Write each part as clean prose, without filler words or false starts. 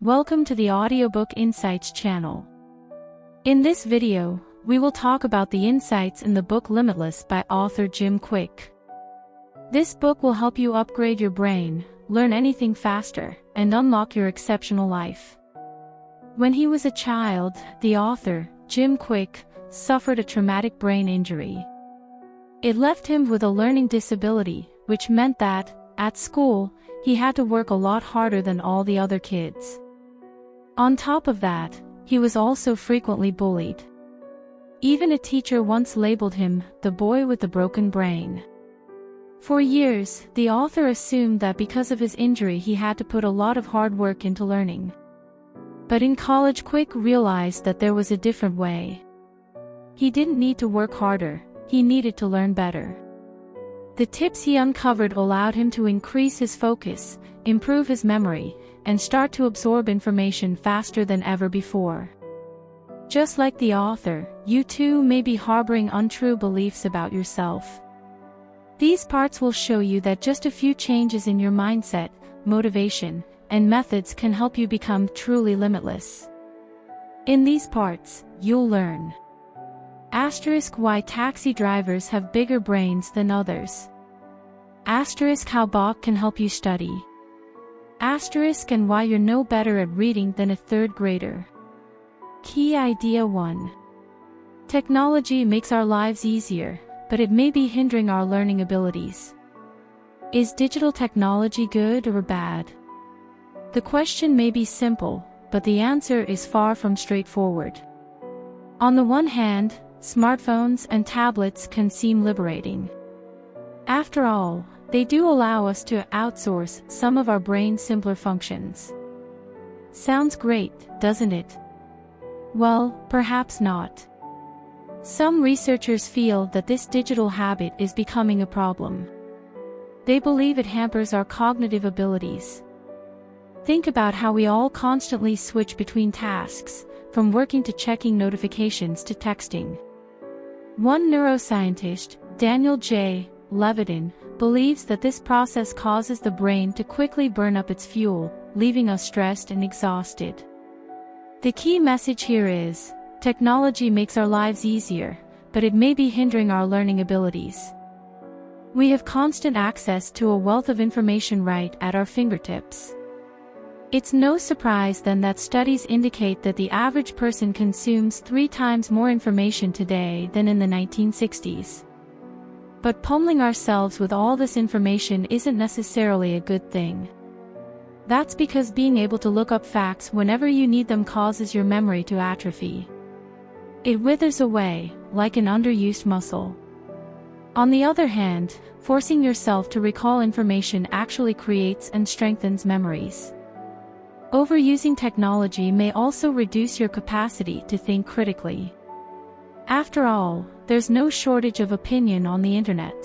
Welcome to the Audiobook Insights channel. In this video, we will talk about the insights in the book Limitless by author Jim Kwik. This book will help you upgrade your brain, learn anything faster, and unlock your exceptional life. When he was a child, the author, Jim Kwik, suffered a traumatic brain injury. It left him with a learning disability, which meant that, at school, he had to work a lot harder than all the other kids. On top of that, he was also frequently bullied. Even a teacher once labeled him the boy with the broken brain. For years, the author assumed that because of his injury he had to put a lot of hard work into learning. But in college, Kwik realized that there was a different way. He didn't need to work harder, he needed to learn better. The tips he uncovered allowed him to increase his focus, improve his memory, and start to absorb information faster than ever before. Just like the author, you too may be harboring untrue beliefs about yourself. These parts will show you that just a few changes in your mindset, motivation, and methods can help you become truly limitless. In these parts, you'll learn why taxi drivers have bigger brains than others. How Bach can help you study. And why you're no better at reading than a third grader. Key idea 1. Technology makes our lives easier, but it may be hindering our learning abilities. Is digital technology good or bad? The question may be simple, but the answer is far from straightforward. On the one hand, smartphones and tablets can seem liberating. After all, they do allow us to outsource some of our brain's simpler functions. Sounds great, doesn't it? Well, perhaps not. Some researchers feel that this digital habit is becoming a problem. They believe it hampers our cognitive abilities. Think about how we all constantly switch between tasks, from working to checking notifications to texting. One neuroscientist, Daniel J. Levitin, believes that this process causes the brain to quickly burn up its fuel, leaving us stressed and exhausted. The key message here is, technology makes our lives easier, but it may be hindering our learning abilities. We have constant access to a wealth of information right at our fingertips. It's no surprise then that studies indicate that the average person consumes 3 times more information today than in the 1960s. But pummeling ourselves with all this information isn't necessarily a good thing. That's because being able to look up facts whenever you need them causes your memory to atrophy. It withers away, like an underused muscle. On the other hand, forcing yourself to recall information actually creates and strengthens memories. Overusing technology may also reduce your capacity to think critically. After all, there's no shortage of opinion on the internet.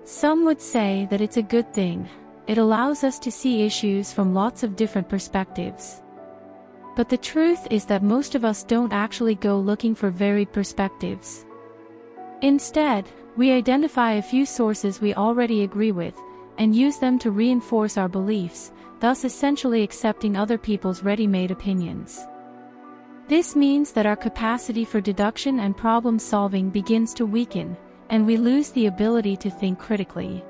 Some would say that it's a good thing. It allows us to see issues from lots of different perspectives. But the truth is that most of us don't actually go looking for varied perspectives. Instead, we identify a few sources we already agree with, and use them to reinforce our beliefs, thus essentially accepting other people's ready-made opinions. This means that our capacity for deduction and problem-solving begins to weaken, and we lose the ability to think critically.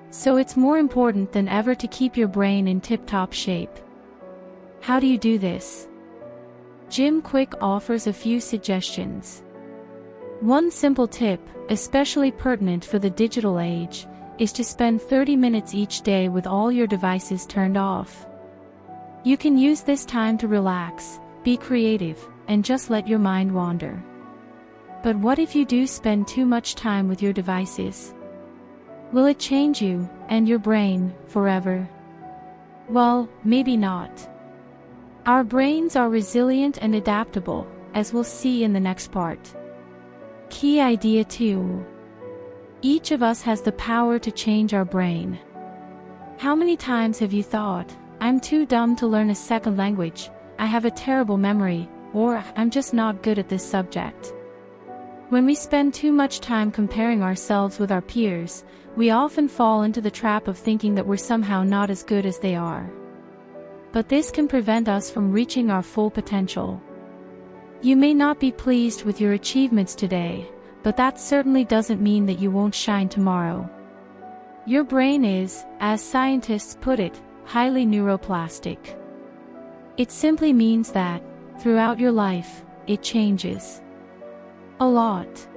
So it's more important than ever to keep your brain in tip-top shape. How do you do this? Jim Kwik offers a few suggestions. One simple tip, especially pertinent for the digital age, is to spend 30 minutes each day with all your devices turned off. You can use this time to relax, be creative, and just let your mind wander. But what if you do spend too much time with your devices? Will it change you, and your brain, forever? Well, maybe not. Our brains are resilient and adaptable, as we'll see in the next part. Key idea 2. Each of us has the power to change our brain. How many times have you thought, I'm too dumb to learn a second language, I have a terrible memory, or I'm just not good at this subject? When we spend too much time comparing ourselves with our peers, we often fall into the trap of thinking that we're somehow not as good as they are. but this can prevent us from reaching our full potential. You may not be pleased with your achievements today, but that certainly doesn't mean that you won't shine tomorrow. Your brain is, as scientists put it, highly neuroplastic. It simply means that, throughout your life, it changes a lot.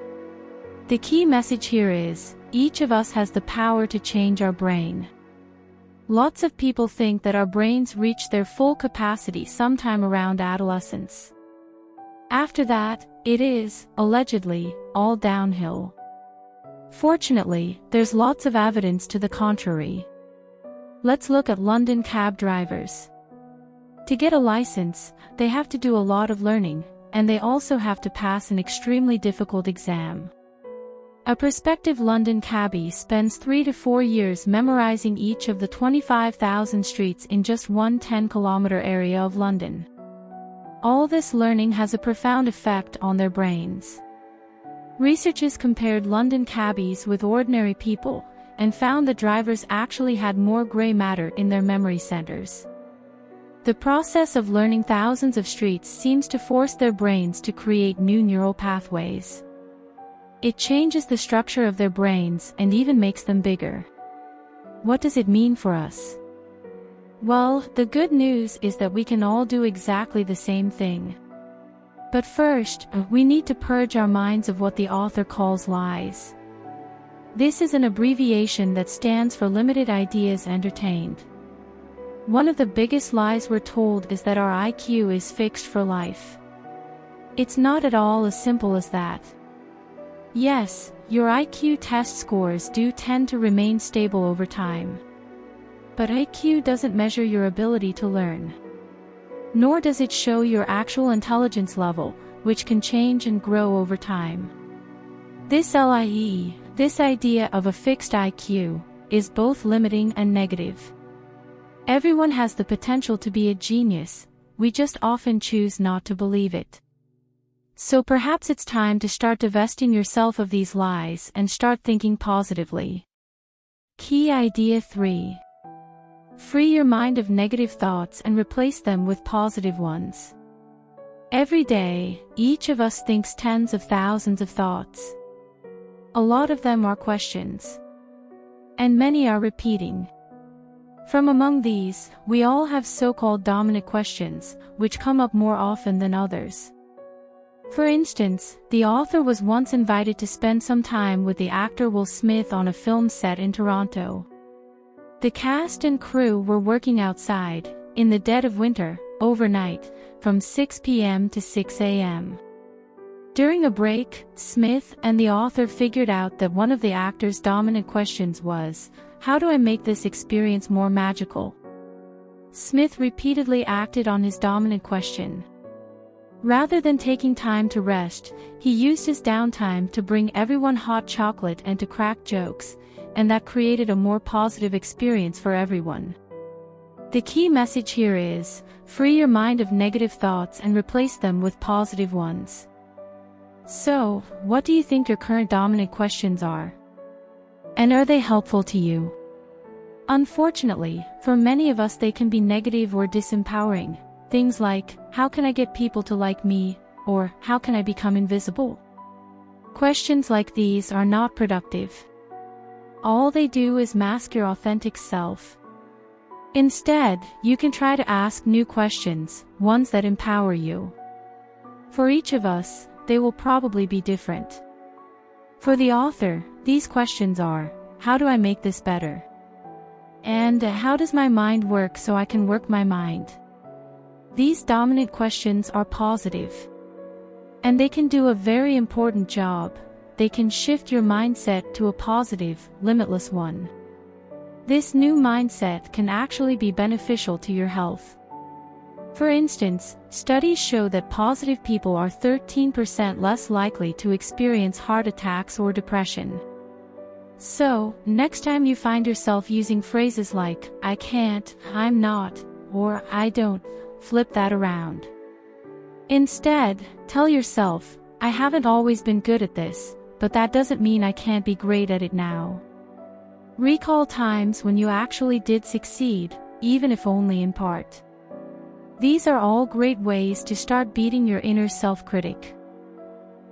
The key message here is, each of us has the power to change our brain. Lots of people think that our brains reach their full capacity sometime around adolescence. After that, it is, allegedly, all downhill. Fortunately, there's lots of evidence to the contrary. Let's look at London cab drivers. To get a license, they have to do a lot of learning, and they also have to pass an extremely difficult exam. A prospective London cabbie spends 3 to 4 years memorizing each of the 25,000 streets in just one 10-kilometer area of London. All this learning has a profound effect on their brains. Researchers compared London cabbies with ordinary people, and found that drivers actually had more gray matter in their memory centers. The process of learning thousands of streets seems to force their brains to create new neural pathways. It changes the structure of their brains and even makes them bigger. What does it mean for us? Well, the good news is that we can all do exactly the same thing. But first, we need to purge our minds of what the author calls lies. This is an abbreviation that stands for limited ideas entertained. One of the biggest lies we're told is that our IQ is fixed for life. It's not at all as simple as that. Yes, your IQ test scores do tend to remain stable over time. But IQ doesn't measure your ability to learn. Nor does it show your actual intelligence level, which can change and grow over time. This idea of a fixed IQ, is both limiting and negative. Everyone has the potential to be a genius, we just often choose not to believe it. So perhaps it's time to start divesting yourself of these lies and start thinking positively. Key idea 3. Free your mind of negative thoughts and replace them with positive ones. Every day, each of us thinks tens of thousands of thoughts. A lot of them are questions. And many are repeating. From among these, we all have so-called dominant questions, which come up more often than others. For instance, the author was once invited to spend some time with the actor Will Smith on a film set in Toronto. The cast and crew were working outside, in the dead of winter, overnight, from 6 p.m. to 6 a.m. During a break, Smith and the author figured out that one of the actor's dominant questions was, "How do I make this experience more magical?" Smith repeatedly acted on his dominant question. Rather than taking time to rest, he used his downtime to bring everyone hot chocolate and to crack jokes, and that created a more positive experience for everyone. The key message here is, free your mind of negative thoughts and replace them with positive ones. So, what do you think your current dominant questions are? And are they helpful to you? Unfortunately, for many of us they can be negative or disempowering. Things like, how can I get people to like me? Or, how can I become invisible? Questions like these are not productive. All they do is mask your authentic self. Instead, you can try to ask new questions, ones that empower you. For each of us, they will probably be different. For the author, these questions are, how do I make this better? And how does my mind work so I can work my mind? These dominant questions are positive. And they can do a very important job. They can shift your mindset to a positive, limitless one. This new mindset can actually be beneficial to your health. For instance, studies show that positive people are 13% less likely to experience heart attacks or depression. So, next time you find yourself using phrases like, I can't, I'm not, or I don't, flip that around. Instead, tell yourself, I haven't always been good at this, but that doesn't mean I can't be great at it now. Recall times when you actually did succeed, even if only in part. These are all great ways to start beating your inner self-critic.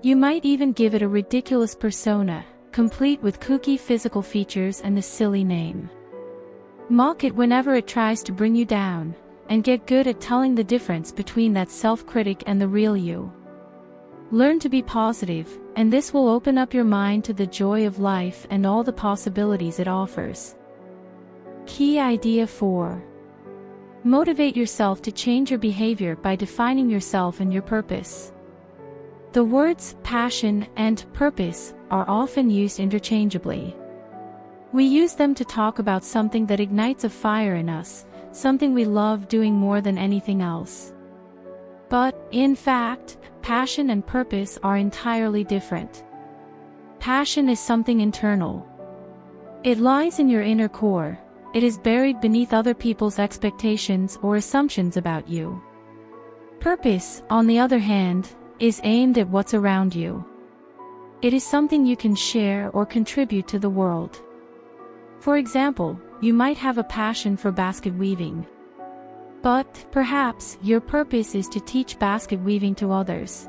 You might even give it a ridiculous persona, complete with kooky physical features and a silly name. Mock it whenever it tries to bring you down, and get good at telling the difference between that self-critic and the real you. Learn to be positive, and this will open up your mind to the joy of life and all the possibilities it offers. Key idea 4. Motivate yourself to change your behavior by defining yourself and your purpose. The words passion and purpose are often used interchangeably. We use them to talk about something that ignites a fire in us, something we love doing more than anything else. But, in fact, passion and purpose are entirely different. Passion is something internal. It lies in your inner core. It is buried beneath other people's expectations or assumptions about you. Purpose, on the other hand, is aimed at what's around you. It is something you can share or contribute to the world. For example, you might have a passion for basket weaving. But, perhaps, your purpose is to teach basket weaving to others.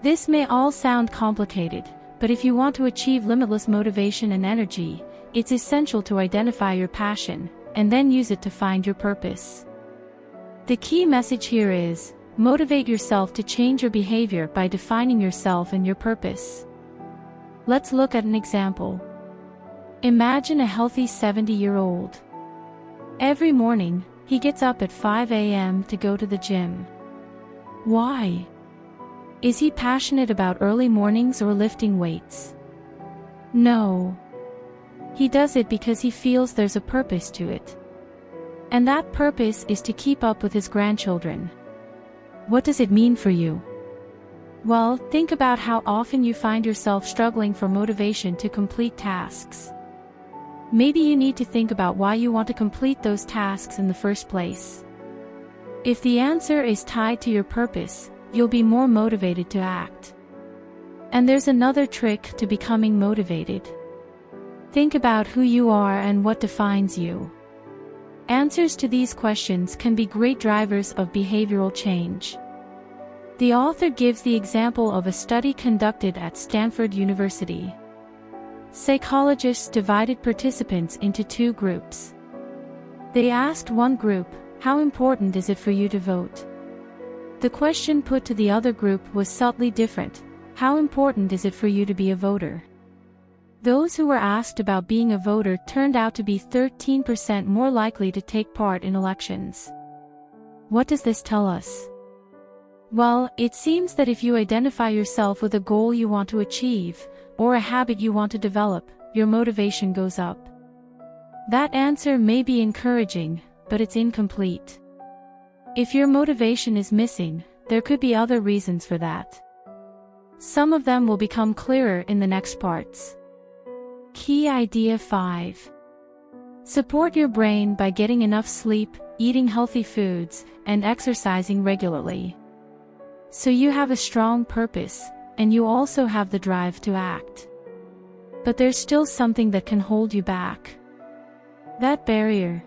This may all sound complicated, but if you want to achieve limitless motivation and energy, it's essential to identify your passion, and then use it to find your purpose. The key message here is, motivate yourself to change your behavior by defining yourself and your purpose. Let's look at an example. Imagine a healthy 70-year-old. Every morning, he gets up at 5 a.m. to go to the gym. Why? Is he passionate about early mornings or lifting weights? No. He does it because he feels there's a purpose to it. And that purpose is to keep up with his grandchildren. What does it mean for you? Well, think about how often you find yourself struggling for motivation to complete tasks. Maybe you need to think about why you want to complete those tasks in the first place. If the answer is tied to your purpose, you'll be more motivated to act. And there's another trick to becoming motivated. Think about who you are and what defines you. Answers to these questions can be great drivers of behavioral change. The author gives the example of a study conducted at Stanford University. Psychologists divided participants into two groups. They asked one group, "How important is it for you to vote?" The question put to the other group was subtly different. "How important is it for you to be a voter?" Those who were asked about being a voter turned out to be 13% more likely to take part in elections. What does this tell us? Well, it seems that if you identify yourself with a goal you want to achieve, or a habit you want to develop, your motivation goes up. That answer may be encouraging, but it's incomplete. If your motivation is missing, there could be other reasons for that. Some of them will become clearer in the next parts. Key idea 5. Support your brain by getting enough sleep, eating healthy foods, and exercising regularly. So you have a strong purpose, and you also have the drive to act. But there's still something that can hold you back. That barrier.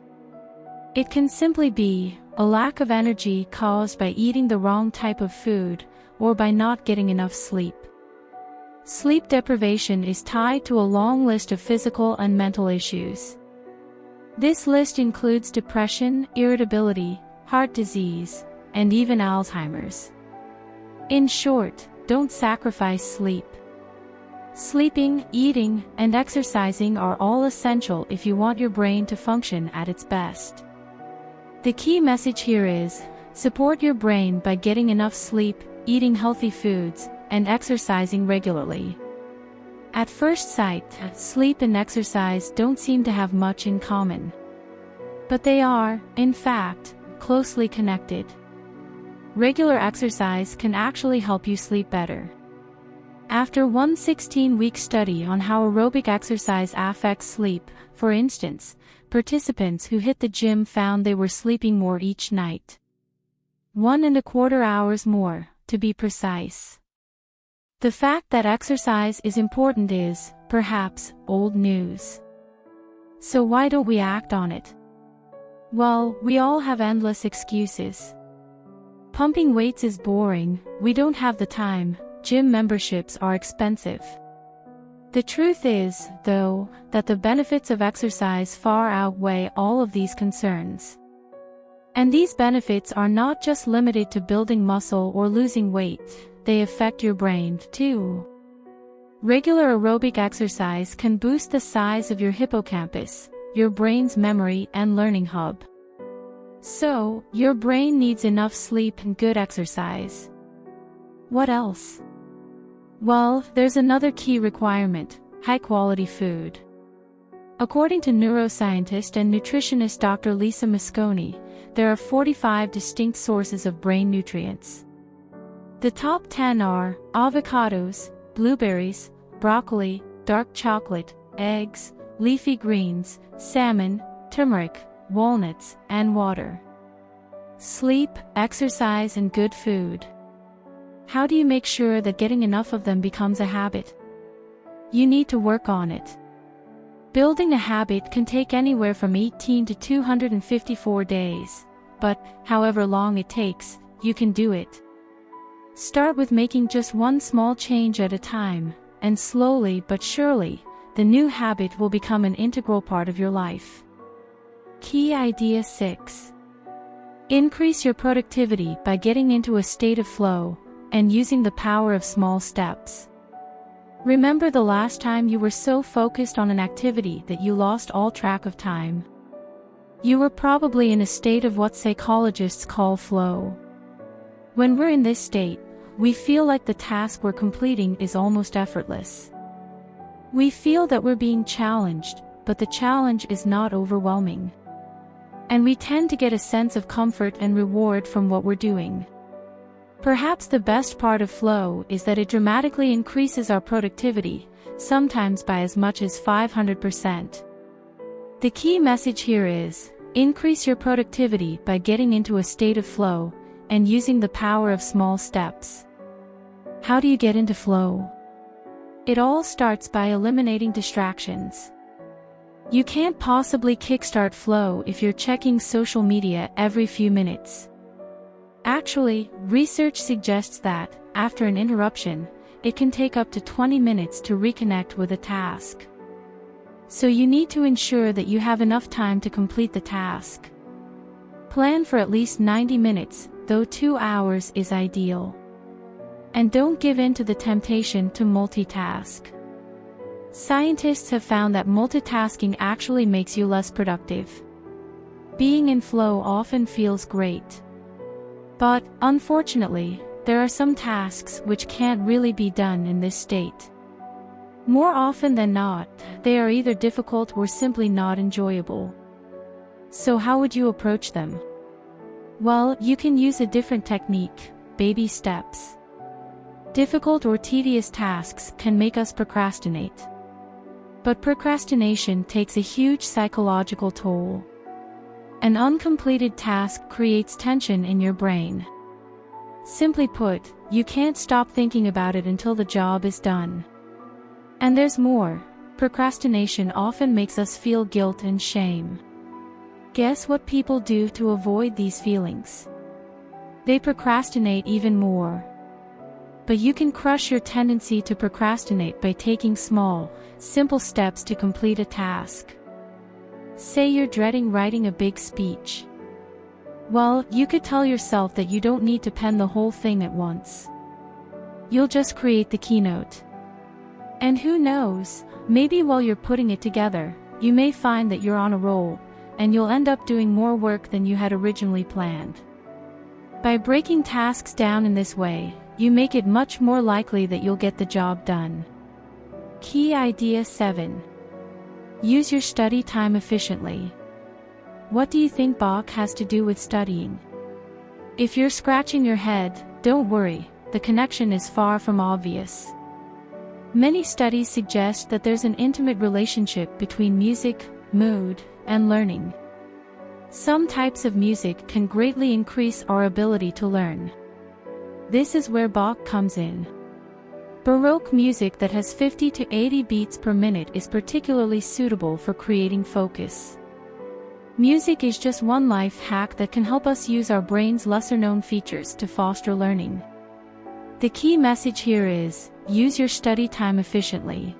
It can simply be a lack of energy caused by eating the wrong type of food, or by not getting enough sleep. Sleep deprivation is tied to a long list of physical and mental issues. This list includes depression, irritability, heart disease, and even Alzheimer's. In short, don't sacrifice sleep. Sleeping, eating, and exercising are all essential if you want your brain to function at its best. The key message here is, support your brain by getting enough sleep, eating healthy foods, and exercising regularly. At first sight, sleep and exercise don't seem to have much in common. But they are, in fact, closely connected. Regular exercise can actually help you sleep better. After one 16-week study on how aerobic exercise affects sleep, for instance, participants who hit the gym found they were sleeping more each night. 1.25 hours more, to be precise. The fact that exercise is important is, perhaps, old news. So why don't we act on it? Well, we all have endless excuses. Pumping weights is boring, we don't have the time, gym memberships are expensive. The truth is, though, that the benefits of exercise far outweigh all of these concerns. And these benefits are not just limited to building muscle or losing weight, they affect your brain, too. Regular aerobic exercise can boost the size of your hippocampus, your brain's memory and learning hub. So, your brain needs enough sleep and good exercise. What else? Well, there's another key requirement: high-quality food. According to neuroscientist and nutritionist Dr. Lisa Mosconi, there are 45 distinct sources of brain nutrients. The top 10 are avocados, blueberries, broccoli, dark chocolate, eggs, leafy greens, salmon, turmeric, walnuts, and water. Sleep, exercise, and good food. How do you make sure that getting enough of them becomes a habit? You need to work on it. Building a habit can take anywhere from 18 to 254 days, but, however long it takes, you can do it. Start with making just one small change at a time, and slowly but surely, the new habit will become an integral part of your life. Key idea 6. Increase your productivity by getting into a state of flow, and using the power of small steps. Remember the last time you were so focused on an activity that you lost all track of time? You were probably in a state of what psychologists call flow. When we're in this state, we feel like the task we're completing is almost effortless. We feel that we're being challenged, but the challenge is not overwhelming. And we tend to get a sense of comfort and reward from what we're doing. Perhaps the best part of flow is that it dramatically increases our productivity, sometimes by as much as 500%. The key message here is, increase your productivity by getting into a state of flow, and using the power of small steps. How do you get into flow? It all starts by eliminating distractions. You can't possibly kickstart flow if you're checking social media every few minutes. Actually, research suggests that, after an interruption, it can take up to 20 minutes to reconnect with a task. So you need to ensure that you have enough time to complete the task. Plan for at least 90 minutes, though 2 hours is ideal. And don't give in to the temptation to multitask. Scientists have found that multitasking actually makes you less productive. Being in flow often feels great. But, unfortunately, there are some tasks which can't really be done in this state. More often than not, they are either difficult or simply not enjoyable. So how would you approach them? Well, you can use a different technique: baby steps. Difficult or tedious tasks can make us procrastinate. But procrastination takes a huge psychological toll. An uncompleted task creates tension in your brain. Simply put, you can't stop thinking about it until the job is done. And there's more: procrastination often makes us feel guilt and shame. Guess what people do to avoid these feelings? They procrastinate even more. But you can crush your tendency to procrastinate by taking small, simple steps to complete a task. Say you're dreading writing a big speech. Well, you could tell yourself that you don't need to pen the whole thing at once. You'll just create the keynote. And who knows, maybe while you're putting it together, you may find that you're on a roll, and you'll end up doing more work than you had originally planned. By breaking tasks down in this way, you make it much more likely that you'll get the job done. Key idea 7. Use your study time efficiently. What do you think Bach has to do with studying? If you're scratching your head, don't worry, the connection is far from obvious. Many studies suggest that there's an intimate relationship between music, mood, and learning. Some types of music can greatly increase our ability to learn. This is where Bach comes in. Baroque music that has 50 to 80 beats per minute is particularly suitable for creating focus. Music is just one life hack that can help us use our brain's lesser-known features to foster learning. The key message here is, use your study time efficiently.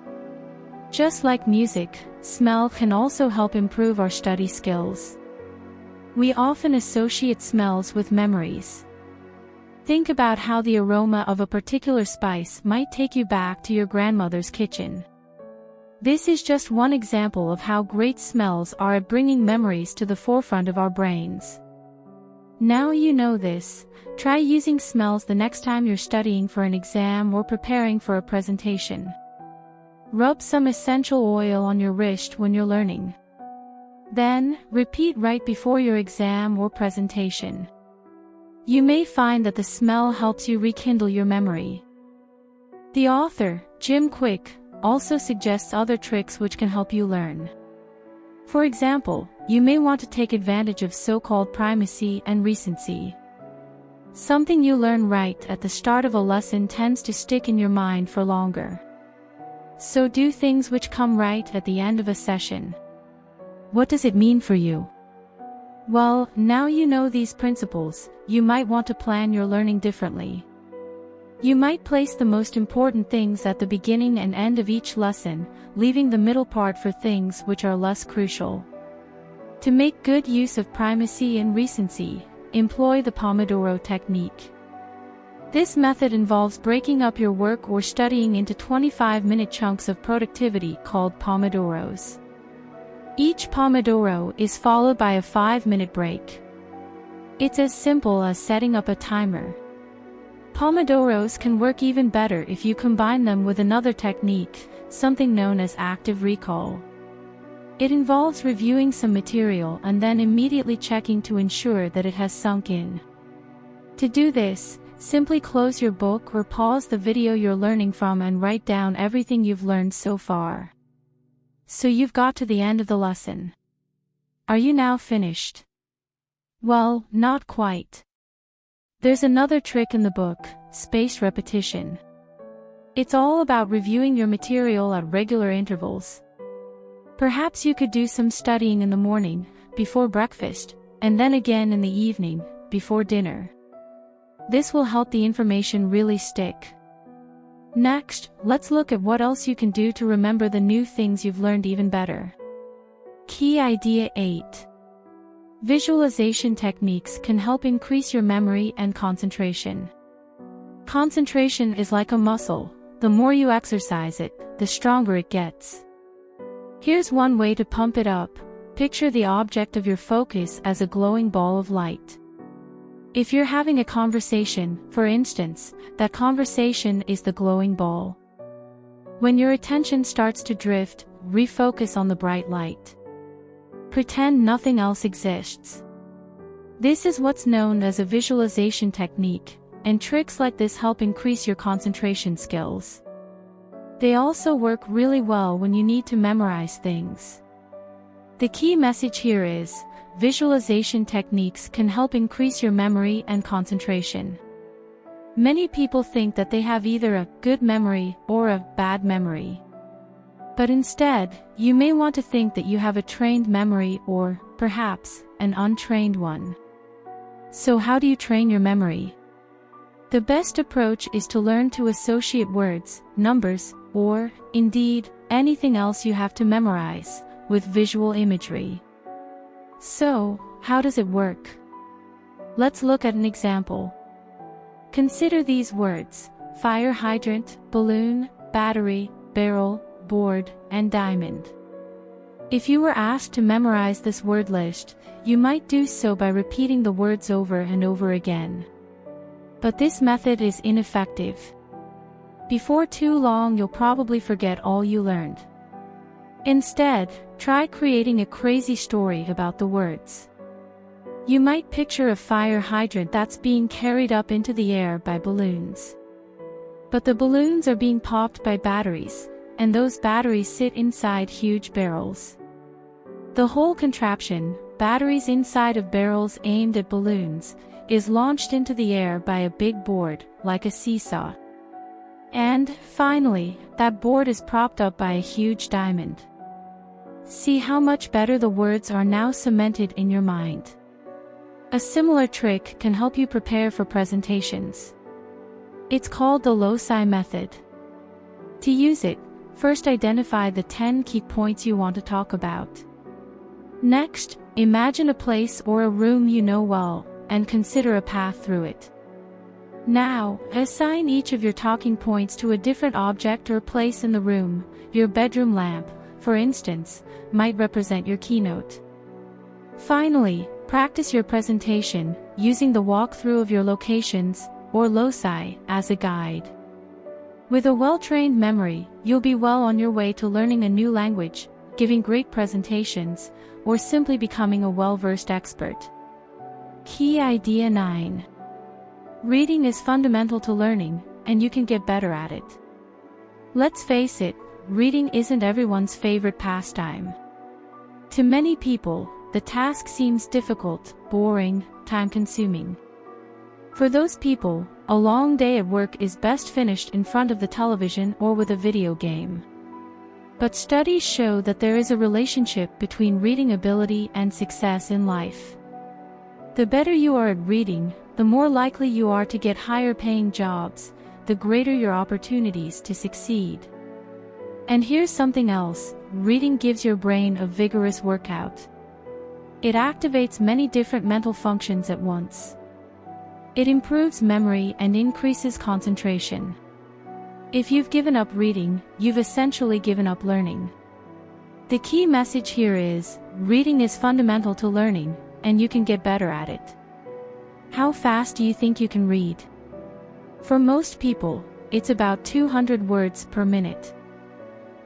Just like music, smell can also help improve our study skills. We often associate smells with memories. Think about how the aroma of a particular spice might take you back to your grandmother's kitchen. This is just one example of how great smells are at bringing memories to the forefront of our brains. Now you know this, try using smells the next time you're studying for an exam or preparing for a presentation. Rub some essential oil on your wrist when you're learning. Then, repeat right before your exam or presentation. You may find that the smell helps you rekindle your memory. The author, Jim Kwik, also suggests other tricks which can help you learn. For example, you may want to take advantage of so-called primacy and recency. Something you learn right at the start of a lesson tends to stick in your mind for longer. So do things which come right at the end of a session. What does it mean for you? Well, now you know these principles, you might want to plan your learning differently. You might place the most important things at the beginning and end of each lesson, leaving the middle part for things which are less crucial. To make good use of primacy and recency, employ the Pomodoro technique. This method involves breaking up your work or studying into 25-minute chunks of productivity called Pomodoros. Each Pomodoro is followed by a 5-minute break. It's as simple as setting up a timer. Pomodoros can work even better if you combine them with another technique, something known as active recall. It involves reviewing some material and then immediately checking to ensure that it has sunk in. To do this, simply close your book or pause the video you're learning from and write down everything you've learned so far. So you've got to the end of the lesson. Are you now finished? Well, not quite. There's another trick in the book, spaced repetition. It's all about reviewing your material at regular intervals. Perhaps you could do some studying in the morning, before breakfast, and then again in the evening, before dinner. This will help the information really stick. Next, let's look at what else you can do to remember the new things you've learned even better. Key idea 8. Visualization techniques can help increase your memory and concentration. Concentration is like a muscle. The more you exercise it, the stronger it gets. Here's one way to pump it up. Picture the object of your focus as a glowing ball of light. If you're having a conversation, for instance, that conversation is the glowing ball. When your attention starts to drift, refocus on the bright light. Pretend nothing else exists. This is what's known as a visualization technique, and tricks like this help increase your concentration skills. They also work really well when you need to memorize things. The key message here is, visualization techniques can help increase your memory and concentration. Many people think that they have either a good memory or a bad memory. But instead, you may want to think that you have a trained memory or, perhaps, an untrained one. So how do you train your memory? The best approach is to learn to associate words, numbers, or, indeed, anything else you have to memorize, with visual imagery. So, how does it work? Let's look at an example. Consider these words: fire hydrant, balloon, battery, barrel, board, and diamond. If you were asked to memorize this word list, you might do so by repeating the words over and over again. But this method is ineffective. Before too long, you'll probably forget all you learned. Instead, try creating a crazy story about the words. You might picture a fire hydrant that's being carried up into the air by balloons. But the balloons are being popped by batteries, and those batteries sit inside huge barrels. The whole contraption, batteries inside of barrels aimed at balloons, is launched into the air by a big board, like a seesaw. And, finally, that board is propped up by a huge diamond. See how much better the words are now cemented in your mind. A similar trick can help you prepare for presentations. It's called the loci method. To use it, first identify the 10 key points you want to talk about. Next, imagine a place or a room you know well, and consider a path through it. Now, assign each of your talking points to a different object or place in the room. Your bedroom lamp, for instance, might represent your keynote. Finally, practice your presentation, using the walkthrough of your locations, or loci, as a guide. With a well-trained memory, you'll be well on your way to learning a new language, giving great presentations, or simply becoming a well-versed expert. Key idea 9. Reading is fundamental to learning, and you can get better at it. Let's face it, reading isn't everyone's favorite pastime. To many people, the task seems difficult, boring, time-consuming. For those people, a long day at work is best finished in front of the television or with a video game. But studies show that there is a relationship between reading ability and success in life. The better you are at reading, the more likely you are to get higher-paying jobs, the greater your opportunities to succeed. And here's something else, reading gives your brain a vigorous workout. It activates many different mental functions at once. It improves memory and increases concentration. If you've given up reading, you've essentially given up learning. The key message here is, reading is fundamental to learning, and you can get better at it. How fast do you think you can read? For most people, it's about 200 words per minute.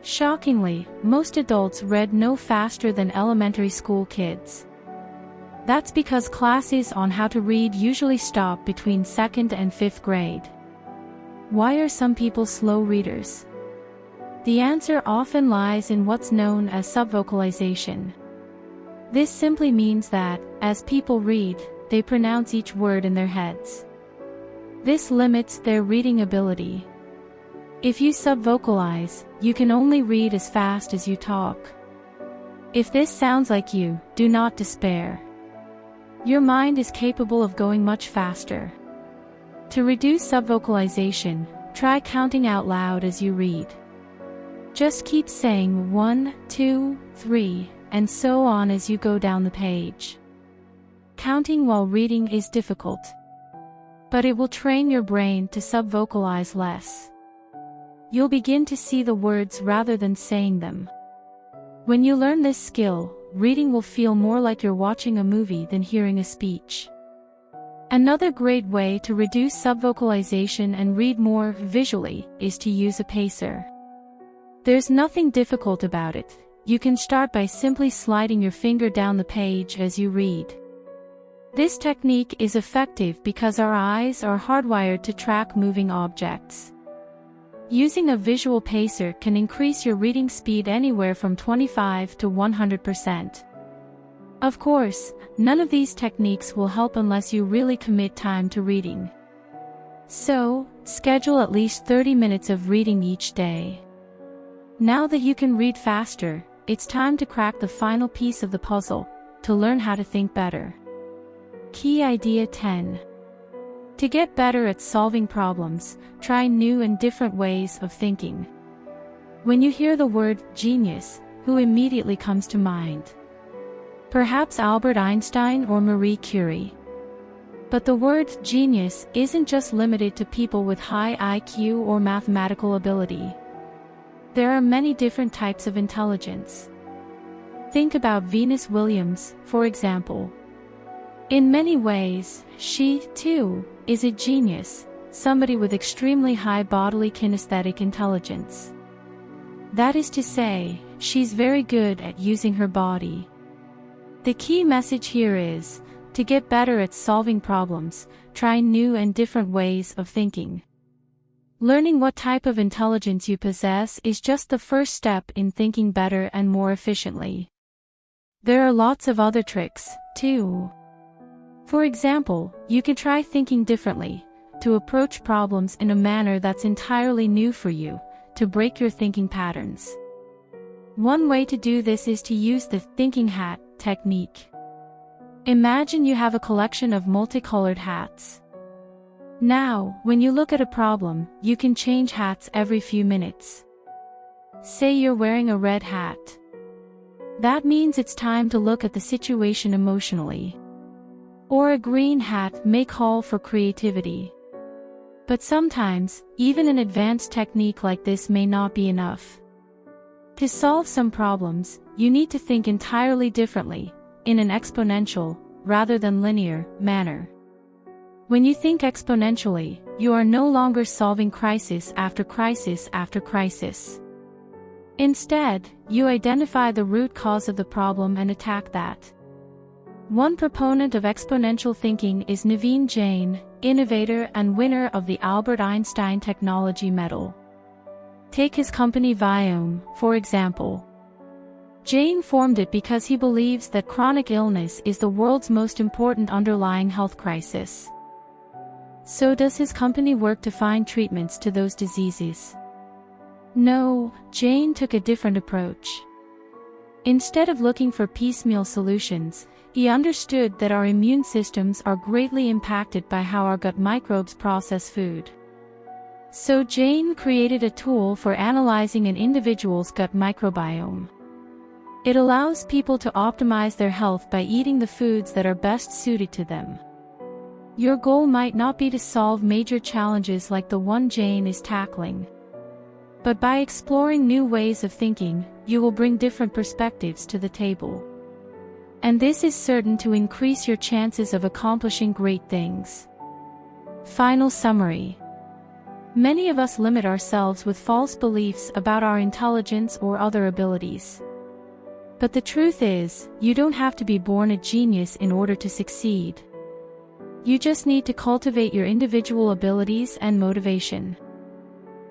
Shockingly, most adults read no faster than elementary school kids. That's because classes on how to read usually stop between 2nd and 5th grade. Why are some people slow readers? The answer often lies in what's known as subvocalization. This simply means that, as people read, they pronounce each word in their heads. This limits their reading ability. If you subvocalize, you can only read as fast as you talk. If this sounds like you, do not despair. Your mind is capable of going much faster. To reduce subvocalization, try counting out loud as you read. Just keep saying 1, 2, 3, and so on as you go down the page. Counting while reading is difficult, but it will train your brain to subvocalize less. You'll begin to see the words rather than saying them. When you learn this skill, reading will feel more like you're watching a movie than hearing a speech. Another great way to reduce subvocalization and read more visually is to use a pacer. There's nothing difficult about it. You can start by simply sliding your finger down the page as you read. This technique is effective because our eyes are hardwired to track moving objects. Using a visual pacer can increase your reading speed anywhere from 25 to 100%. Of course, none of these techniques will help unless you really commit time to reading. So, schedule at least 30 minutes of reading each day. Now that you can read faster, it's time to crack the final piece of the puzzle, to learn how to think better. Key idea 10. To get better at solving problems, try new and different ways of thinking. When you hear the word genius, who immediately comes to mind? Perhaps Albert Einstein or Marie Curie. But the word genius isn't just limited to people with high IQ or mathematical ability. There are many different types of intelligence. Think about Venus Williams, for example. In many ways, she, too, is a genius, somebody with extremely high bodily kinesthetic intelligence. That is to say, she's very good at using her body. The key message here is, to get better at solving problems, try new and different ways of thinking. Learning what type of intelligence you possess is just the first step in thinking better and more efficiently. There are lots of other tricks, too. For example, you could try thinking differently, to approach problems in a manner that's entirely new for you, to break your thinking patterns. One way to do this is to use the thinking hat technique. Imagine you have a collection of multicolored hats. Now, when you look at a problem, you can change hats every few minutes. Say you're wearing a red hat. That means it's time to look at the situation emotionally. Or a green hat may call for creativity. But sometimes, even an advanced technique like this may not be enough. To solve some problems, you need to think entirely differently, in an exponential, rather than linear, manner. When you think exponentially, you are no longer solving crisis after crisis after crisis. Instead, you identify the root cause of the problem and attack that. One proponent of exponential thinking is Naveen Jain, innovator and winner of the Albert Einstein Technology Medal. Take his company Viome, for example. Jain formed it because he believes that chronic illness is the world's most important underlying health crisis. So does his company work to find treatments to those diseases? No, Jain took a different approach. Instead of looking for piecemeal solutions, he understood that our immune systems are greatly impacted by how our gut microbes process food. So Jain created a tool for analyzing an individual's gut microbiome. It allows people to optimize their health by eating the foods that are best suited to them. Your goal might not be to solve major challenges like the one Jain is tackling. But by exploring new ways of thinking, you will bring different perspectives to the table. And this is certain to increase your chances of accomplishing great things. Final summary. Many of us limit ourselves with false beliefs about our intelligence or other abilities. But the truth is, you don't have to be born a genius in order to succeed. You just need to cultivate your individual abilities and motivation.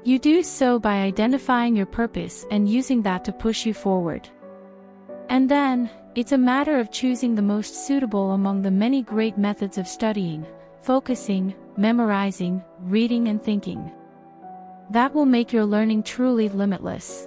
You do so by identifying your purpose and using that to push you forward. And then, it's a matter of choosing the most suitable among the many great methods of studying, focusing, memorizing, reading and thinking. That will make your learning truly limitless.